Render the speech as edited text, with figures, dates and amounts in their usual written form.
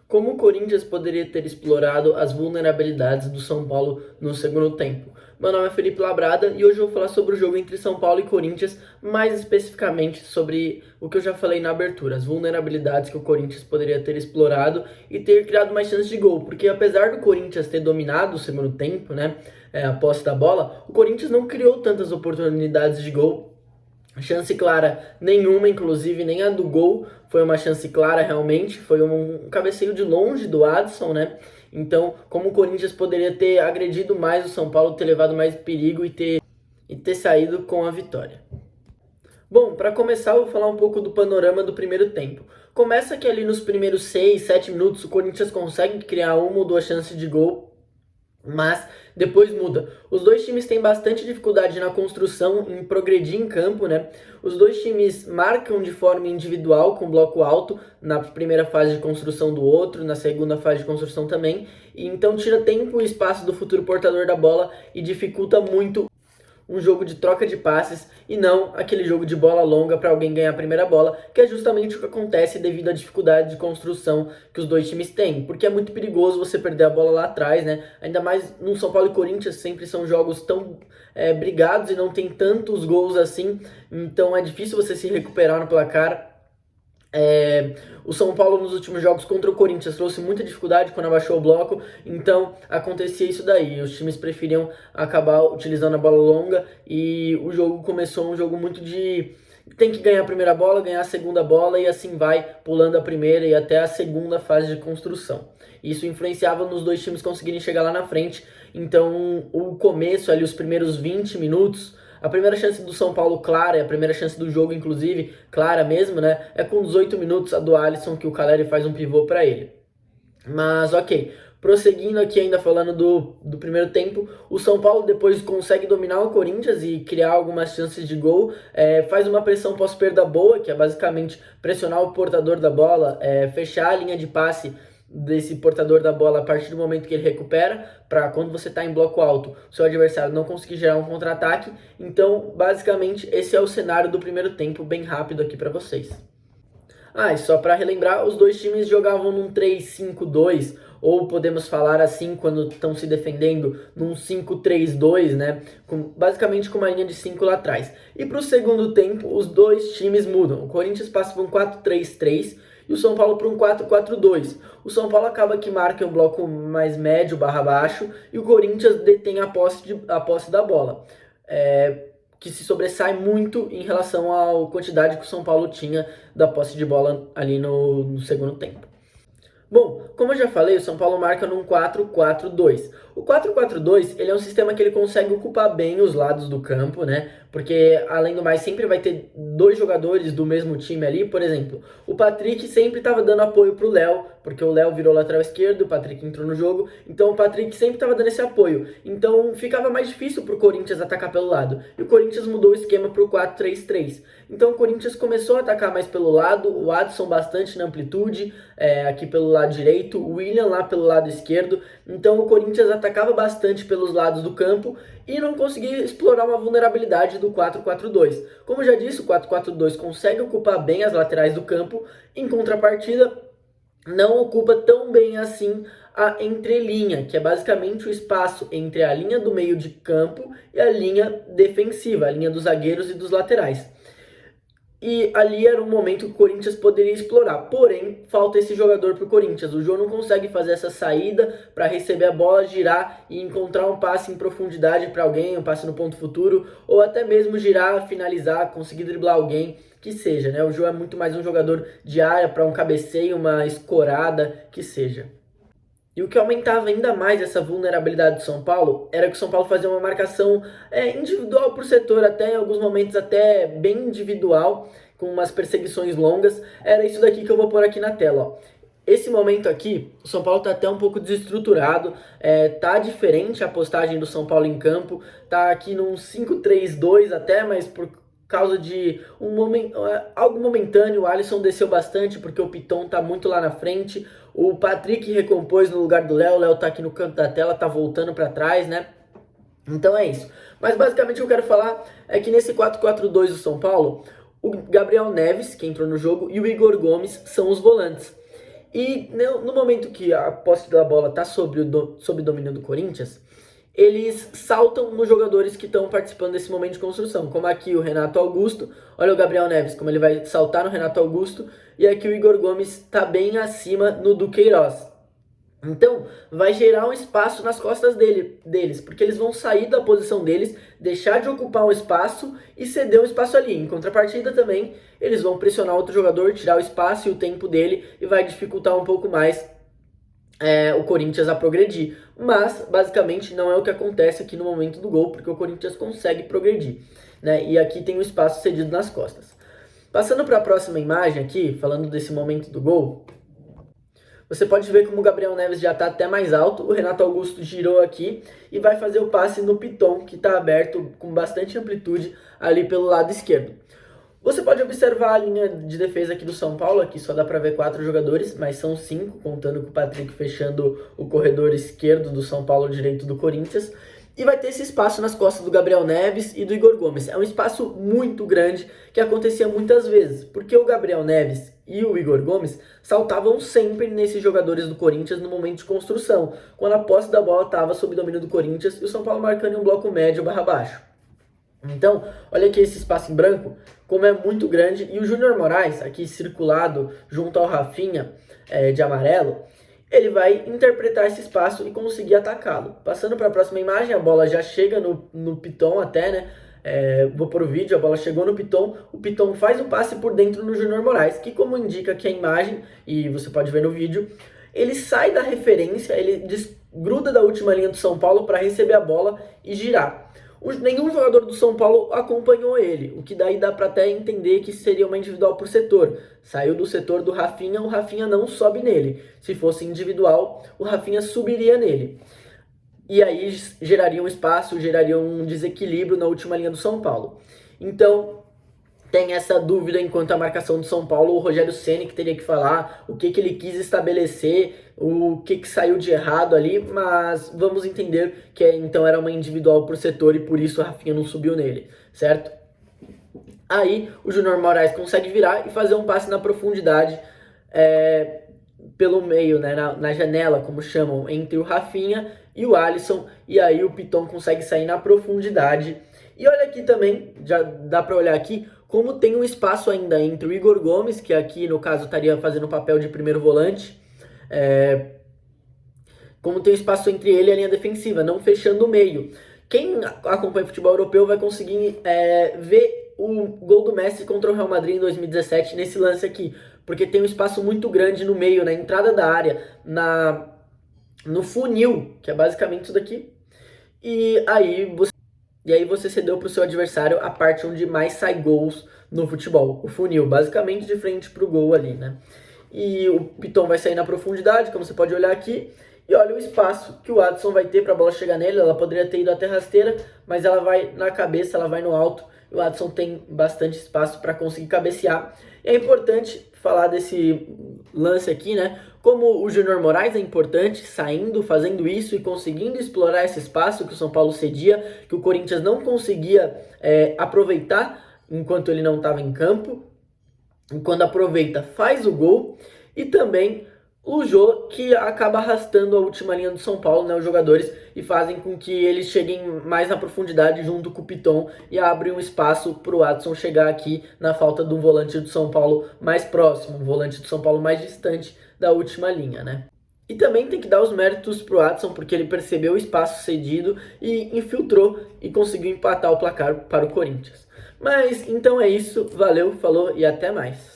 Como o Corinthians poderia ter explorado as vulnerabilidades do São Paulo no segundo tempo? Meu nome é Felipe Labrada e hoje eu vou falar sobre o jogo entre São Paulo e Corinthians, mais especificamente sobre o que eu já falei na abertura, as vulnerabilidades que o Corinthians poderia ter explorado e ter criado mais chances de gol, porque apesar do Corinthians ter dominado o segundo tempo, a posse da bola, o Corinthians não criou tantas oportunidades de gol. Chance clara nenhuma, inclusive nem a do gol foi uma chance clara realmente, foi um cabeceio de longe do Adson, né? Então, como o Corinthians poderia ter agredido mais o São Paulo, ter levado mais perigo e ter saído com a vitória. Bom, para começar eu vou falar um pouco do panorama do primeiro tempo. Começa que ali nos primeiros 6, 7 minutos o Corinthians consegue criar uma ou duas chances de gol, mas depois muda. Os dois times têm bastante dificuldade na construção, em progredir em campo, né? Os dois times marcam de forma individual, com bloco alto, na primeira fase de construção do outro, na segunda fase de construção também, e então tira tempo e espaço do futuro portador da bola e dificulta muito um jogo de troca de passes e não aquele jogo de bola longa para alguém ganhar a primeira bola, que é justamente o que acontece devido à dificuldade de construção que os dois times têm, porque é muito perigoso você perder a bola lá atrás, né? Ainda mais no São Paulo e Corinthians, sempre são jogos tão brigados e não tem tantos gols assim, então é difícil você se recuperar no placar. O São Paulo nos últimos jogos contra o Corinthians trouxe muita dificuldade quando abaixou o bloco, então acontecia isso daí, os times preferiam acabar utilizando a bola longa e o jogo começou um jogo muito de tem que ganhar a primeira bola, ganhar a segunda bola e assim vai pulando a primeira e até a segunda fase de construção. Isso influenciava nos dois times conseguirem chegar lá na frente, então o começo ali, os primeiros 20 minutos, a primeira chance do São Paulo clara, a primeira chance do jogo, inclusive, clara mesmo, né? É com 18 minutos a do Alisson que o Caleri faz um pivô para ele. Mas ok, prosseguindo aqui ainda falando do primeiro tempo, o São Paulo depois consegue dominar o Corinthians e criar algumas chances de gol, faz uma pressão pós-perda boa, que é basicamente pressionar o portador da bola, fechar a linha de passe desse portador da bola a partir do momento que ele recupera, para quando você está em bloco alto, seu adversário não conseguir gerar um contra-ataque. Então, basicamente, esse é o cenário do primeiro tempo, bem rápido aqui para vocês. E só para relembrar, os dois times jogavam num 3-5-2, ou podemos falar assim, quando estão se defendendo, num 5-3-2, né? Basicamente com uma linha de 5 lá atrás. E para o segundo tempo, os dois times mudam. O Corinthians passa para um 4-3-3 e o São Paulo para um 4-4-2. O São Paulo acaba que marca um bloco mais médio barra baixo e o Corinthians detém a posse da bola. Que se sobressai muito em relação à quantidade que o São Paulo tinha da posse de bola ali no segundo tempo. Bom, como eu já falei, o São Paulo marca num 4-4-2. O 4-4-2, ele é um sistema que ele consegue ocupar bem os lados do campo, né? Porque, além do mais, sempre vai ter dois jogadores do mesmo time ali. Por exemplo, o Patrick sempre estava dando apoio pro Léo, porque o Léo virou lateral esquerdo, o Patrick entrou no jogo, então o Patrick sempre estava dando esse apoio. Então, ficava mais difícil pro Corinthians atacar pelo lado. E o Corinthians mudou o esquema pro 4-3-3. Então, o Corinthians começou a atacar mais pelo lado, o Adson bastante na amplitude, aqui pelo lado direito, o William lá pelo lado esquerdo. Então, o Corinthians atacava bastante pelos lados do campo e não conseguia explorar uma vulnerabilidade do 4-4-2. Como já disse, o 4-4-2 consegue ocupar bem as laterais do campo, em contrapartida, não ocupa tão bem assim a entrelinha, que é basicamente o espaço entre a linha do meio de campo e a linha defensiva, a linha dos zagueiros e dos laterais. E ali era um momento que o Corinthians poderia explorar, porém falta esse jogador para o Corinthians. O Jô não consegue fazer essa saída para receber a bola, girar e encontrar um passe em profundidade para alguém, um passe no ponto futuro, ou até mesmo girar, finalizar, conseguir driblar alguém, que seja, né? O Jô é muito mais um jogador de área para um cabeceio, uma escorada, que seja. E o que aumentava ainda mais essa vulnerabilidade do São Paulo era que o São Paulo fazia uma marcação individual por setor, até em alguns momentos até bem individual, com umas perseguições longas. Era isso daqui que eu vou pôr aqui na tela, ó. Esse momento aqui, o São Paulo tá até um pouco desestruturado, tá diferente a postagem do São Paulo em campo, tá aqui num 5-3-2 até, mas por causa de algo momentâneo, o Alisson desceu bastante porque o Piton tá muito lá na frente, o Patrick recompôs no lugar do Léo, o Léo tá aqui no canto da tela, tá voltando para trás, né? Então é isso. Mas basicamente o que eu quero falar é que nesse 4-4-2 do São Paulo, o Gabriel Neves, que entrou no jogo, e o Igor Gomes são os volantes. E no momento que a posse da bola está sob o domínio do Corinthians, eles saltam nos jogadores que estão participando desse momento de construção, como aqui o Renato Augusto, olha o Gabriel Neves, como ele vai saltar no Renato Augusto, e aqui o Igor Gomes está bem acima no Duqueiroz. Então, vai gerar um espaço nas costas deles, porque eles vão sair da posição deles, deixar de ocupar um espaço e ceder um espaço ali. Em contrapartida também, eles vão pressionar outro jogador, tirar o espaço e o tempo dele e vai dificultar um pouco mais o Corinthians a progredir. Mas, basicamente, não é o que acontece aqui no momento do gol, porque o Corinthians consegue progredir, né? E aqui tem o espaço cedido nas costas. Passando para a próxima imagem aqui, falando desse momento do gol, você pode ver como o Gabriel Neves já está até mais alto, o Renato Augusto girou aqui e vai fazer o passe no Piton, que está aberto com bastante amplitude ali pelo lado esquerdo. Você pode observar a linha de defesa aqui do São Paulo, aqui só dá para ver 4 jogadores, mas são 5, contando com o Patrick fechando o corredor esquerdo do São Paulo, direito do Corinthians. E vai ter esse espaço nas costas do Gabriel Neves e do Igor Gomes. É um espaço muito grande que acontecia muitas vezes, porque o Gabriel Neves e o Igor Gomes saltavam sempre nesses jogadores do Corinthians no momento de construção, quando a posse da bola estava sob domínio do Corinthians e o São Paulo marcando em um bloco médio barra baixo. Então, olha aqui esse espaço em branco, como é muito grande, e o Júnior Moraes, aqui circulado junto ao Rafinha de amarelo, ele vai interpretar esse espaço e conseguir atacá-lo. Passando para a próxima imagem, a bola já chega no Piton até, né? Vou pôr o vídeo, a bola chegou no Piton, o Piton faz o passe por dentro no Júnior Moraes, que como indica aqui a imagem, e você pode ver no vídeo, ele sai da referência, ele desgruda da última linha do São Paulo para receber a bola e girar. Nenhum jogador do São Paulo acompanhou ele, o que daí dá para até entender que seria uma individual por setor. Saiu do setor do Rafinha, o Rafinha não sobe nele. Se fosse individual, o Rafinha subiria nele. E aí geraria um espaço, geraria um desequilíbrio na última linha do São Paulo. Então, tem essa dúvida enquanto a marcação do São Paulo, o Rogério Ceni que teria que falar o que ele quis estabelecer, o que saiu de errado ali, mas vamos entender que então era uma individual por setor e por isso a Rafinha não subiu nele, certo? Aí o Júnior Moraes consegue virar e fazer um passe na profundidade pelo meio, né, na janela, como chamam, entre o Rafinha e o Alisson, e aí o Piton consegue sair na profundidade. E olha aqui também, já dá para olhar aqui, como tem um espaço ainda entre o Igor Gomes, que aqui no caso estaria fazendo o papel de primeiro volante, como tem um espaço entre ele e a linha defensiva, não fechando o meio. Quem acompanha futebol europeu vai conseguir ver o gol do Messi contra o Real Madrid em 2017 nesse lance aqui, porque tem um espaço muito grande no meio, na entrada da área, no funil, que é basicamente isso daqui, e aí você cedeu para o seu adversário a parte onde mais sai gols no futebol, o funil, basicamente de frente para o gol ali, né? E o Piton vai sair na profundidade, como você pode olhar aqui, e olha o espaço que o Adson vai ter para a bola chegar nele. Ela poderia ter ido até rasteira, mas ela vai na cabeça, ela vai no alto, e o Adson tem bastante espaço para conseguir cabecear. E é importante falar desse lance aqui, né? Como o Júnior Moraes é importante, saindo, fazendo isso e conseguindo explorar esse espaço que o São Paulo cedia, que o Corinthians não conseguia aproveitar enquanto ele não estava em campo. E quando aproveita, faz o gol. E também o Jô, que acaba arrastando a última linha do São Paulo, né, os jogadores, e fazem com que eles cheguem mais na profundidade junto com o Piton e abrem um espaço para o Adson chegar aqui na falta do volante do São Paulo mais próximo, um volante do São Paulo mais distante da última linha, né? E também tem que dar os méritos pro Adson, porque ele percebeu o espaço cedido e infiltrou e conseguiu empatar o placar para o Corinthians. Mas então é isso, valeu, falou e até mais.